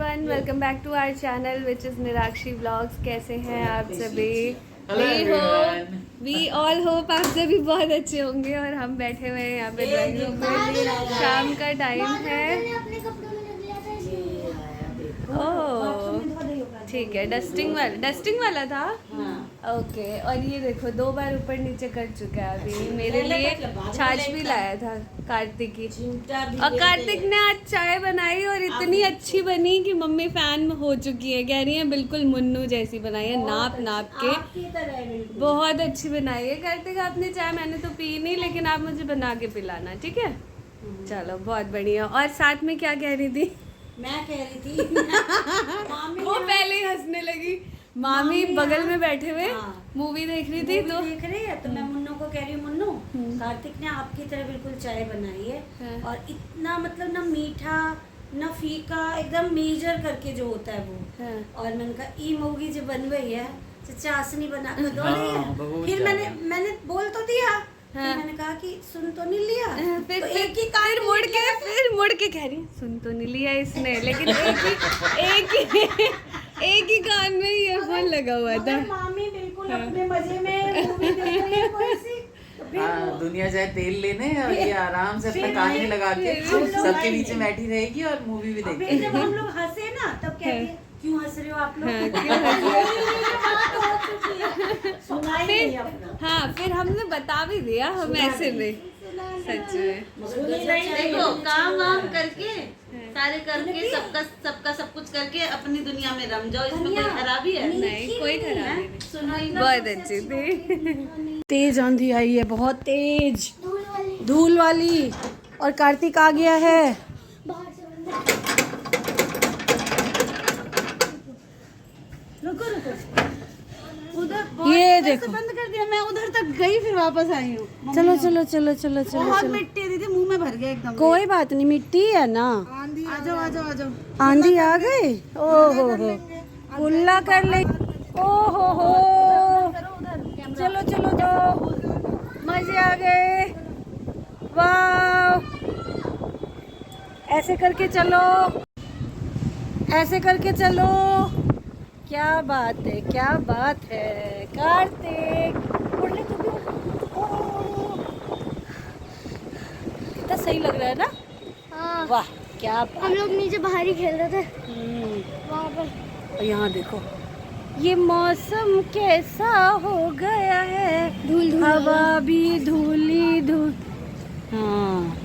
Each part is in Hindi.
Everyone, welcome back to our channel which is Nirakshi vlogs. कैसे हैं आप सभी? वी ऑल होप आप सभी बहुत अच्छे होंगे। और हम बैठे हुए हैं यहाँ पे ड्राइंग रूम में। शाम का टाइम है। ओह ठीक है, डस्टिंग वाला था। ओके, और ये देखो 2 बार ऊपर नीचे कर चुका है। अभी मेरे लिए छाछ भी लाया था कार्तिक की, और कार्तिक ने आज चाय बनाई और इतनी अच्छी बनी कि मम्मी फैन हो चुकी है। कह रही है बिल्कुल मुन्नू जैसी बनाई है, नाप नाप के बहुत अच्छी बनाई है। कार्तिक आपने चाय, मैंने तो पी नहीं, लेकिन आप मुझे बना के पिलाना, ठीक है? चलो बहुत बढ़िया। और साथ में क्या कह रही थी? मैं कह रही थी वो पहले ही हंसने लगी। मामी बगल में बैठे हुए मूवी देख रही थी, तो देख रही है, तो मैं मुन्नू को कह रही हूँ, मुन्नू कार्तिक ने आपकी तरह बिल्कुल चाय बनाई है। और इतना मतलब ना मीठा ना फीका, एकदम मेजर करके जो होता है वो। और मैंने कहा ई मूवी जो बन गई है, चाशनी बना कर दो रही है। फिर मैंने बोल तो दिया। फिर मैंने कहा कि सुन तो नहीं लिया। फिर तो फिर मुड़ के कह रही सुन तो नहीं लिया इसने, लेकिन एक ही कान में ईयरफोन लगा हुआ था। मामी बिल्कुल अपने मजे में मूवी देख रही है कोई सी। दुनिया जाए तेल लेने और ये आराम से अपने कान में लगा के सबके नीचे बैठी रहेगी और मूवी भी देखेगी। जब हम लोग हंसे ना, तब कहते हैं क्यों हंस रहे हो आप लोग? हाँ, फिर हमने बता भी दिया हम ऐसे में। सच में देखो, काम वाम करके सारे करके सबका सब कुछ करके अपनी दुनिया में रम जाओ। इसमें कोई खराबी है? नहीं, कोई खराबी नहीं। सुनो, बहुत अच्छी थी। तेज आंधी आई है, बहुत तेज धूल वाली। और कार्तिक आ गया है। रुको उधर ये देखो, बंद कर दिया। मैं उधर तक गई, फिर वापस आई हूँ। चलो चलो चलो चलो चलो। बहुत मिट्टी दीदी मुंह में भर गया एकदम। कोई बात नहीं, मिट्टी है ना। आ जाओ आ जाओ आ जाओ। आंधी आ गई। ओहो हो, कुल्ला कर ले। ओहो हो, चलो चलो जाओ, मजे आ गए। वाह, ऐसे करके चलो, ऐसे करके चलो। क्या बात है, क्या बात है। कार्तिक कितना सही लग रहा है ना। हाँ, वाह क्या बात। हम लोग नीचे बाहर ही खेल रहे थे वहाँ पर। और यहाँ देखो ये मौसम कैसा हो गया है, धूल हवा भी धूली धूल। हाँ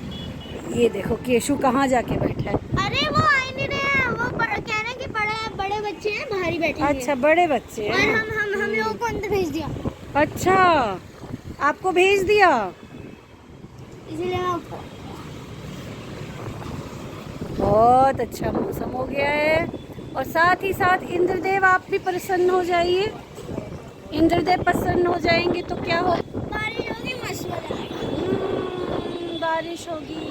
ये देखो केशु कहाँ जाके बैठा है। अरे वो आ ही नहीं रहे हैं, वो कह रहे हैं कि बड़े बच्चे हैं, बाहर ही बैठे हैं। अच्छा बड़े बच्चे और हैं। हम लोगों को अंदर भेज दिया, अच्छा आपको भेज दिया, इसीलिए आपको। बहुत अच्छा मौसम हो गया है। और साथ ही साथ इंद्रदेव आप भी प्रसन्न हो जाइए। इंद्रदेव प्रसन्न हो जाएंगे तो क्या हो, बारिश होगी, मस्त मजा आएगा। बारिश होगी।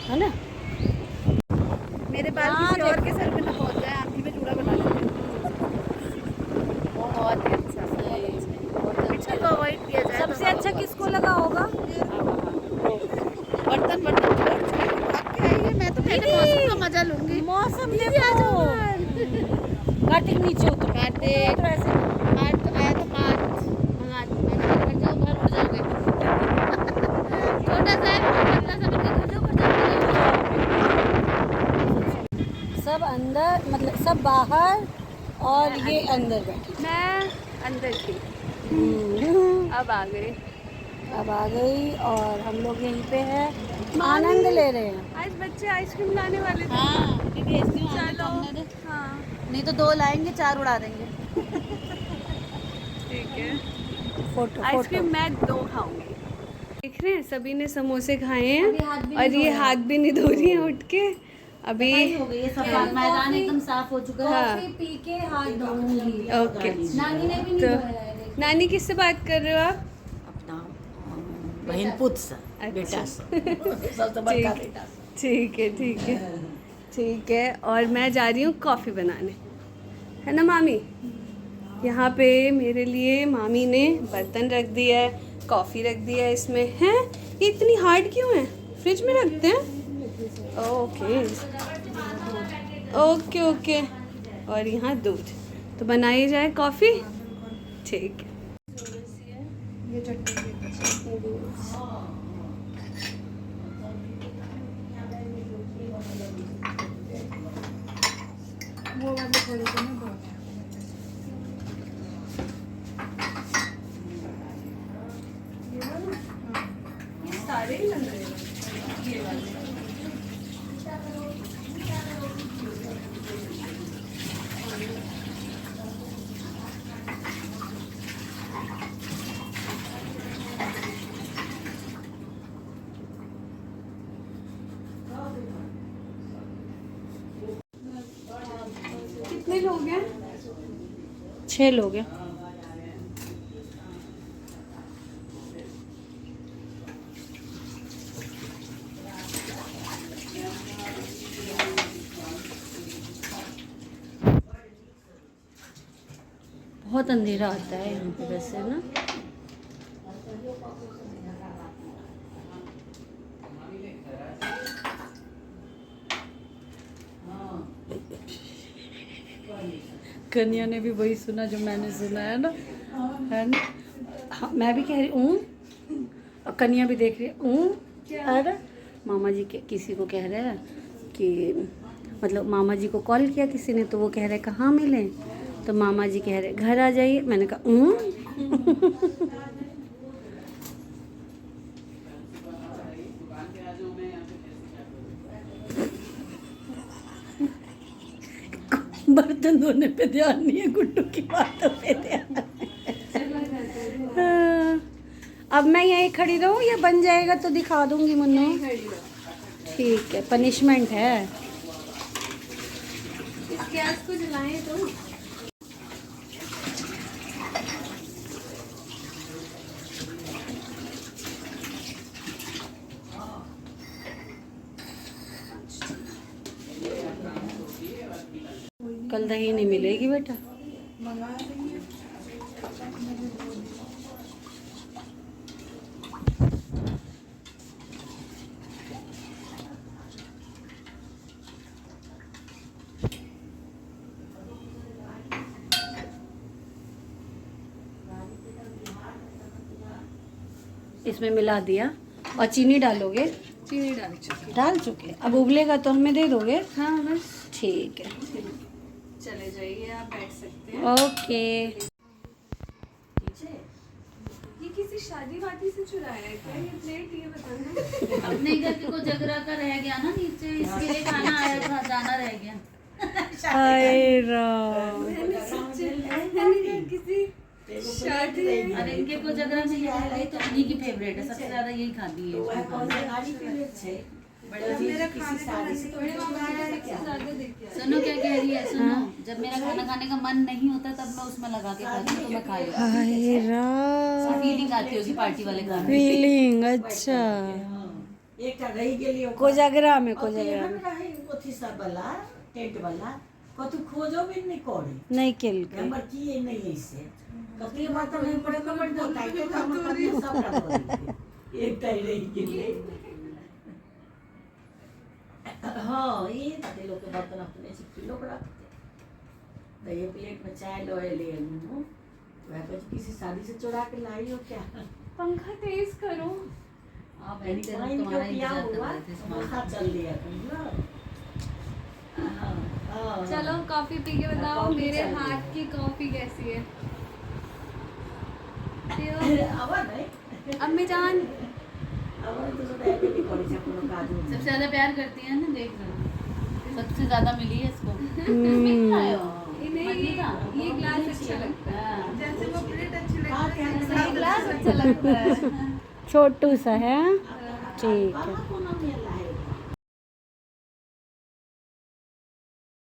है ना, मेरे बाल किसी और के सर पे ना पहुंच जाए, आंधी में जूड़ा बना लेते। बहुत अच्छा, पिक्चर को अवॉइड किया जाए। सबसे अच्छा किसको लगा होगा? बर्तन छोड़ छोड़ के भाग के आई है। मैं तो पहले मौसम का मजा लूंगी। मौसम देखो। कार्तिक नीचे उतर, कार्तिक उतर ऐसे। तो आया तो घर जाओ, घर उड़ जाओगे। छोटा सा है, पतला सा करके घर जाओ, सब अंदर, मतलब सब बाहर और ये अंदर बैठी। मैं अंदर थी, अब आ गई। अब आ गई और हम लोग यहीं पे हैं, आनंद ले रहे हैं। आज बच्चे आइसक्रीम लाने वाले थे। हाँ, भेजती हूँ। चलो, हाँ नहीं तो 2 लाएंगे, 4 उड़ा देंगे। ठीक है। फोटो आइसक्रीम मैं 2 खाऊंगी। देख रहे हैं सभी ने समोसे खाए हैं, और ये हाथ भी नहीं धो रही है उठ के अभी। हो गई है, सब मैदान एकदम साफ हो चुका है। हाँ पी के हाथ धोऊंगी। ओके। नानी ने भी तो नानी किससे बात कर रहे हो आप? अपना बहन पुत सा, बेटा सा, सबसे बड़का बेटा। ठीक है ठीक है ठीक है। और मैं जा रही हूँ कॉफ़ी बनाने, है ना मामी? यहाँ पे मेरे लिए मामी ने बर्तन रख दिया है, कॉफ़ी रख दिया है इसमें। हैं ये इतनी हार्ड क्यों है? फ्रिज में रखते हैं? Okay okay okay. और यहाँ दूध, तो बनाई जाए कॉफ़ी। ठीक है। सारे ही लग रहे हैं ये वाले। कितने लोग हैं? 6 लोग हैं। बहुत अंधेरा आता है यहाँ पे वैसे ना। कन्या ने भी वही सुना जो मैंने सुना है ना, है ना। हाँ, मैं भी कह रही हूँ और कन्या भी देख रही है। अरे मामा जी के किसी को कह रहे हैं कि मतलब मामा जी को कॉल किया किसी ने, तो वो कह रहे कहाँ मिले, तो मामा जी कह रहे घर आ जाइए। मैंने कहा बर्तन धोने पे ध्यान नहीं है, गुड्डू की बातों पे ध्यान है। अब मैं यहीं खड़ी रहूं या बन जाएगा तो दिखा दूंगी मुन्नू? ठीक है, पनिशमेंट है। इस गैस को जलाएं तो। कल दही नहीं मिलेगी बेटा। इसमें मिला दिया और चीनी डालोगे? चीनी डाल चुके। अब उबलेगा तो हमें दे दोगे? हाँ बस। ठीक है, चले जाइए, आप बैठ सकते हैं। ओके। ये किसी शादी वादी से चुराया है क्या ये प्लेट? ये बताना। अपने घर के को जगरा का रह गया ना नीचे, इसके लिए खाना आया था, जाना रह गया। हाय राम। मैंने किसी शादी। अरे इनके को जगरा में ये तो इन्हीं की फेवरेट है, सबसे ज्यादा यही खाती है। सुनो क्या कह रही है, सुनो। जब मेरा खाना खाने का मन नहीं होता तब मैं उसमें लगा के खाती हूँ, तो मैं खा लेती हूँ। हाय राम। फीलिंग आती होगी पार्टी वाले खाने की। फीलिंग अच्छा। कोजागरा में टेंट वाला कतु खोजो भी नहीं कोड़ी नहीं केल के नंबर की ये नहीं है इससे कपड़े माता नहीं पड़े कमर दो टाइट तो काम करनी सब कर एक टाइट रही के लिए। हाँ ये ताते लोग के बर्तन अपने से किलो रखते, तो ये प्लेट में चाय लोए ले लूँ। वह कुछ किसी शादी से चुरा के लाई हो क्या? पंखा तेज करो। आप बैठते हो, तुम्हारा इंतजार कर रहे थे। पंखा चल लिया तुम लोग। चलो कॉफी पी के बताओ मेरे हाथ की कॉफी कैसी है। अम्मी जान सबसे ज्यादा प्यार करती है ना, देख लो सबसे ज्यादा मिली है इसको। इन्हें ये ग्लास अच्छा लगता है, जैसे वो प्लेट अच्छी लगती है, ग्लास अच्छा लगता है। छोटू सा है। ठीक है।